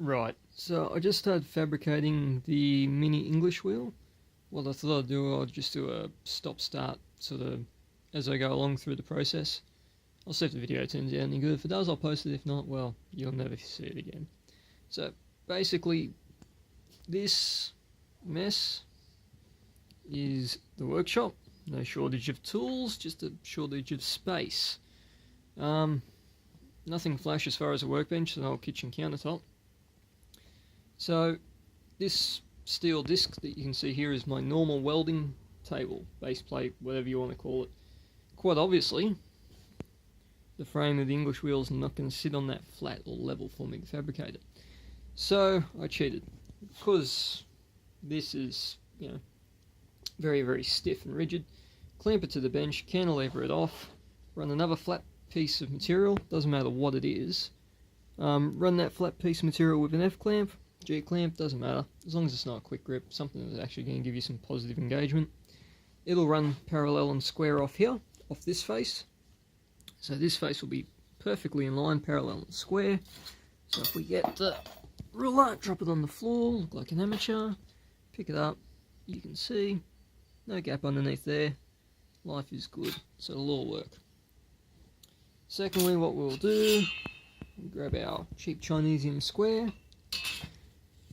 Right, so I just started fabricating the mini English wheel. What I thought I'd do, I'll just do a stop-start sort of as I go along through the process. I'll see if the video turns out any good. If it does, I'll post it. If not, well, you'll never see it again. So basically, this mess is the workshop. No shortage of tools, just a shortage of space. Nothing flash as far as a workbench, an old kitchen countertop. So this steel disc that you can see here is my normal welding table, base plate, whatever you want to call it. Quite obviously, the frame of the English wheel is not going to sit on that flat or level for me to fabricate it. So I cheated, because this is, very, very stiff and rigid. Clamp it to the bench, cantilever it off, run another flat piece of material, doesn't matter what it is. Run that flat piece of material with an F-clamp, G-clamp, doesn't matter, as long as it's not a quick grip, something that's actually going to give you some positive engagement. It'll run parallel and square off here, off this face. So this face will be perfectly in line, parallel and square. So if we get the ruler, drop it on the floor, look like an amateur, pick it up, you can see, no gap underneath there, life is good, so it'll all work. Secondly, what we'll do, we'll grab our cheap Chinesian square,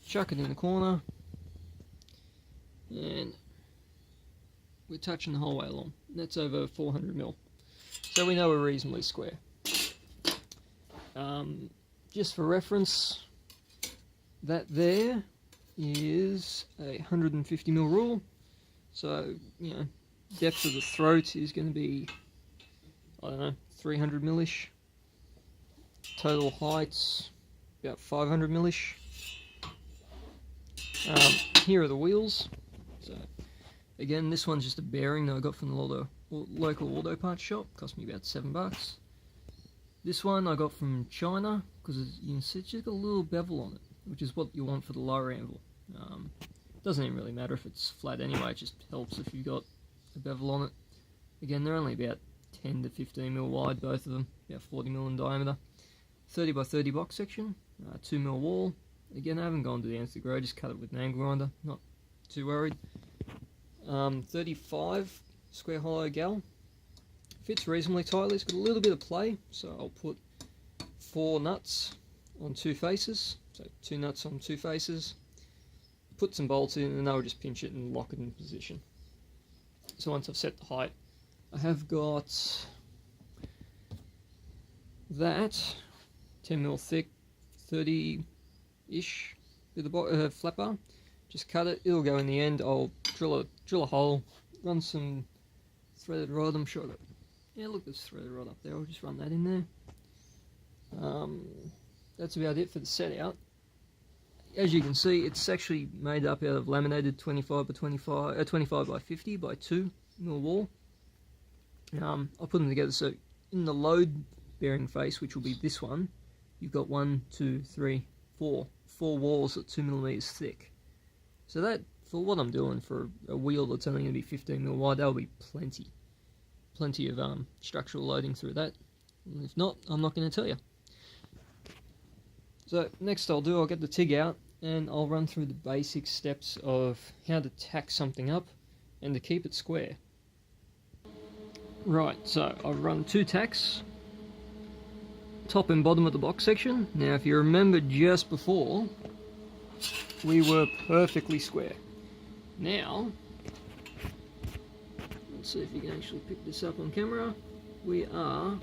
chuck it in the corner, and we're touching the whole way along. That's over 400mm, so we know we're reasonably square. Just for reference, that there is a 150mm rule, so depth of the throat is going to be, I don't know, 300mm-ish. Total height's about 500mm-ish. Here are the wheels. So again, this one's just a bearing that I got from the local auto parts shop. Cost me about $7. This one I got from China, because you can see it's just got a little bevel on it, which is what you want for the lower anvil. Doesn't even really matter if it's flat anyway, it just helps if you've got a bevel on it. Again, they're only about 10 to 15mm wide, both of them, about 40mm in diameter. 30 by 30 box section, 2mm wall. Again, I haven't gone to the nth degree, I just cut it with an angle grinder, not too worried. 35 square hollow gal. Fits reasonably tightly, it's got a little bit of play, so I'll put 4 nuts on 2 faces, so 2 nuts on 2 faces. Put some bolts in and I'll just pinch it and lock it in position. So once I've set the height, I have got that 10mm thick, 30-ish with a flat bar. Just cut it, it'll go in the end. I'll drill a hole, run some threaded rod. I'm sure I got, yeah, look, there's threaded rod up there. I'll just run that in there. That's about it for the set out. As you can see, it's actually made up out of laminated 25 by 50 by 2mm wall. I'll put them together, so in the load bearing face, which will be this one, you've got 1, 2, 3, 4 walls at 2mm thick. So that, for what I'm doing for a wheel that's only going to be 15mm wide, that'll be plenty of structural loading through that. And if not, I'm not going to tell you. So next I'll get the TIG out, and I'll run through the basic steps of how to tack something up and to keep it square. Right, so I've run 2 tacks, top and bottom of the box section. Now if you remember just before, we were perfectly square. Now, let's see if you can actually pick this up on camera. We are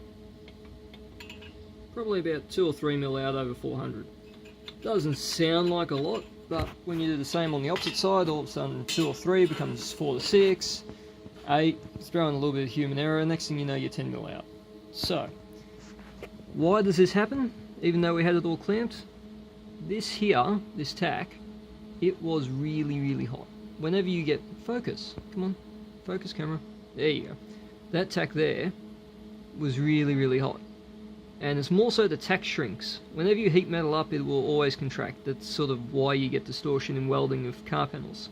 probably about 2 or 3mm out over 400. Doesn't sound like a lot, but when you do the same on the opposite side, all of a sudden 2 or 3 becomes 4 to 6, 8, throw in a little bit of human error, next thing you know you're 10mm out. So, why does this happen, even though we had it all clamped? This here, this tack, it was really, really hot. Whenever you get, focus, come on, focus camera, there you go. That tack there was really, really hot. And it's more so the tack shrinks. Whenever you heat metal up, it will always contract. That's sort of why you get distortion in welding of car panels.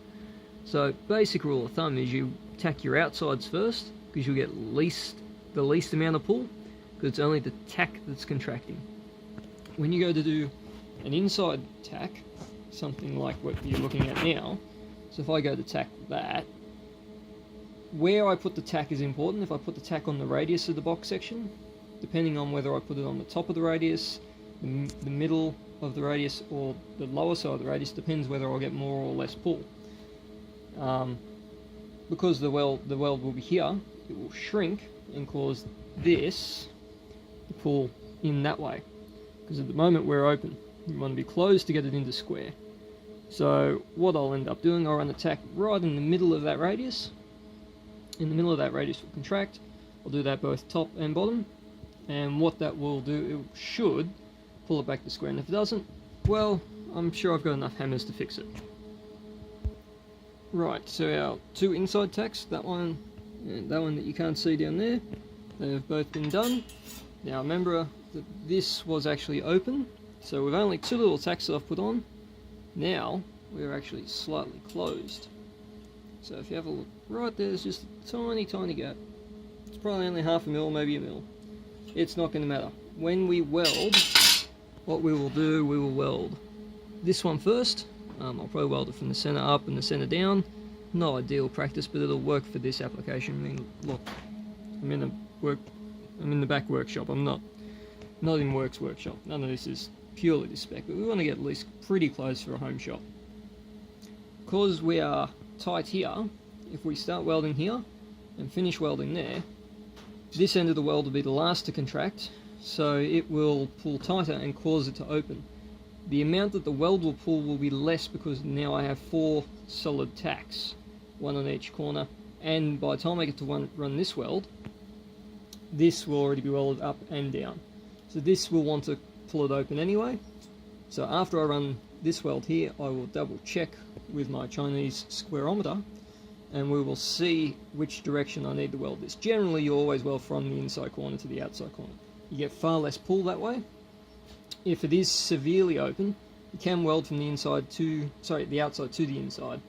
So basic rule of thumb is you tack your outsides first, because you'll get the least amount of pull, because it's only the tack that's contracting. When you go to do an inside tack, something like what you're looking at now. So if I go to tack that, where I put the tack is important. If I put the tack on the radius of the box section, depending on whether I put it on the top of the radius, the middle of the radius, or the lower side of the radius, depends whether I'll get more or less pull. Because the weld will be here, it will shrink and cause this to pull in that way. Because at the moment we're open, we want to be closed to get it into square. So what I'll end up doing, I'll run the tack right in the middle of that radius. In the middle of that radius will contract. I'll do that both top and bottom. And what that will do, it should pull it back to square. And if it doesn't, well, I'm sure I've got enough hammers to fix it. Right, so our two inside tacks, that one and that one that you can't see down there, they've both been done. Now remember that this was actually open, so with only two little tacks that I've put on, now we're actually slightly closed. So if you have a look right there, there's just a tiny gap. It's probably only half a mil, maybe a mil. It's not going to matter. When we weld, what we will do, we will weld this one first. I'll probably weld it from the center up and the center down. Not ideal practice, but it'll work for this application. I mean, look, I'm in the back workshop. I'm not in Works workshop. None of this is purely to spec, but we want to get at least pretty close for a home shop. Because we are tight here, if we start welding here and finish welding there, this end of the weld will be the last to contract, so it will pull tighter and cause it to open. The amount that the weld will pull will be less because now I have 4 solid tacks, one on each corner, and by the time I get to run this weld, this will already be welded up and down. So this will want to pull it open anyway. So after I run this weld here, I will double check with my Chinese squareometer, and we will see which direction I need to weld this. Generally, you always weld from the inside corner to the outside corner. You get far less pull that way. If it is severely open, you can weld from the outside to the inside,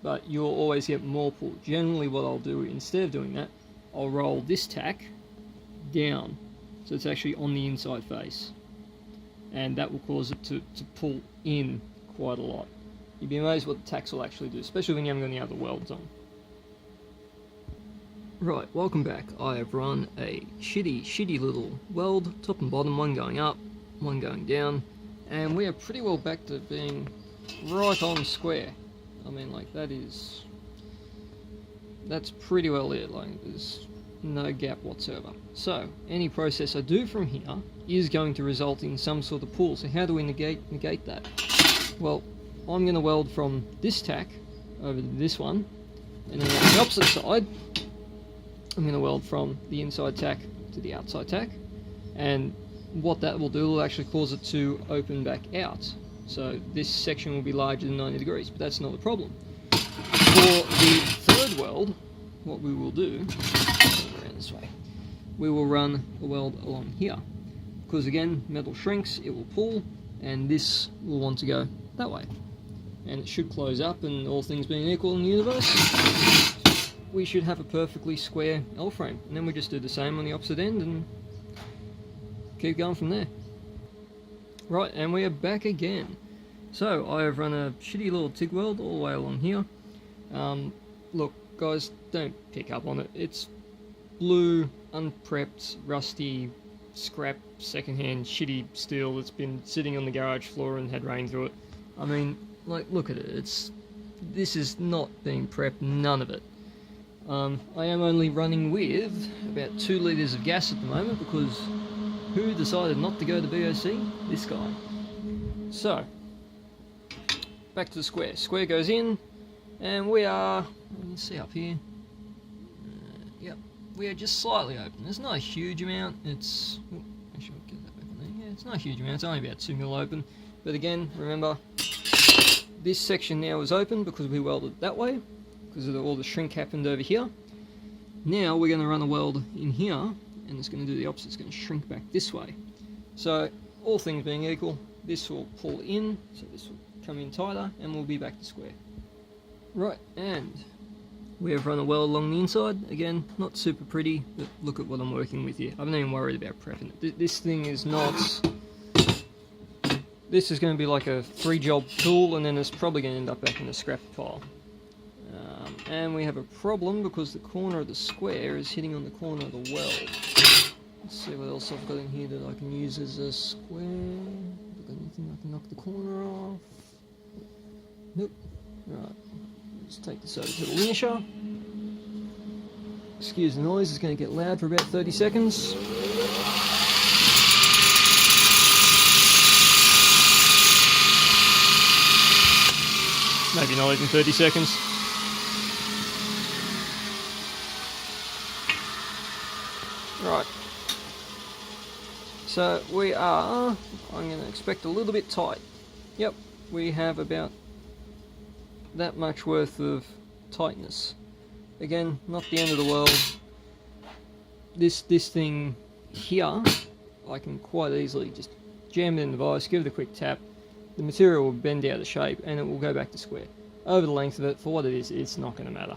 but you'll always get more pull. Generally what I'll do, instead of doing that, I'll roll this tack down, so it's actually on the inside face, and that will cause it to pull in quite a lot. You'd be amazed what the tacks will actually do, especially when you haven't got any other welds on. Right, welcome back. I have run a shitty little weld, top and bottom, one going up, one going down, and we are pretty well back to being right on square. I mean, like, that's pretty well it. Like, there's no gap whatsoever. So any process I do from here is going to result in some sort of pull. So how do we negate that? Well, I'm going to weld from this tack over to this one, and then on the opposite side I'm going to weld from the inside tack to the outside tack, and what that will do will actually cause it to open back out. So this section will be larger than 90 degrees, but that's not the problem. For the third weld, what we will do, around this way, we will run a weld along here. Because again, metal shrinks, it will pull, and this will want to go that way. And it should close up, and all things being equal in the universe, we should have a perfectly square L-frame. And then we just do the same on the opposite end and keep going from there. Right, and we are back again. So I have run a shitty little TIG weld all the way along here. Look, guys, don't pick up on it. It's blue, unprepped, rusty, scrap, secondhand, shitty steel that's been sitting on the garage floor and had rain through it. I mean, like, look at it. This is not being prepped, none of it. I am only running with about 2 litres of gas at the moment because who decided not to go to BOC? This guy. So, back to the square. Square goes in, and we are, let me see up here, yep, we are just slightly open. There's not a huge amount, it's, actually I'll get that back on there. Yeah, it's not a huge amount, it's only about 2 mil open, but again, remember, this section now is open because we welded that way, because of all the shrink happened over here. Now we're going to run a weld in here, and it's going to do the opposite, it's going to shrink back this way. So, all things being equal, this will pull in, so this will come in tighter, and we'll be back to square. Right, and we have run a weld along the inside. Again, not super pretty, but look at what I'm working with here. I'm not even worried about prepping it. This thing is not this is going to be like a 3-job tool, and then it's probably going to end up back in the scrap pile. And we have a problem because the corner of the square is hitting on the corner of the weld. Let's see what else I've got in here that I can use as a square. Have I got anything I can knock the corner off? Nope. Right. Let's take this over to the linisher. Excuse the noise, it's going to get loud for about 30 seconds. Maybe not even 30 seconds. Right. So we are, I'm going to expect a little bit tight. Yep, we have about that much worth of tightness. Again, not the end of the world. This thing here, I can quite easily just jam it in the vise, give it a quick tap. The material will bend out of shape and it will go back to square. Over the length of it, for what it is, it's not going to matter.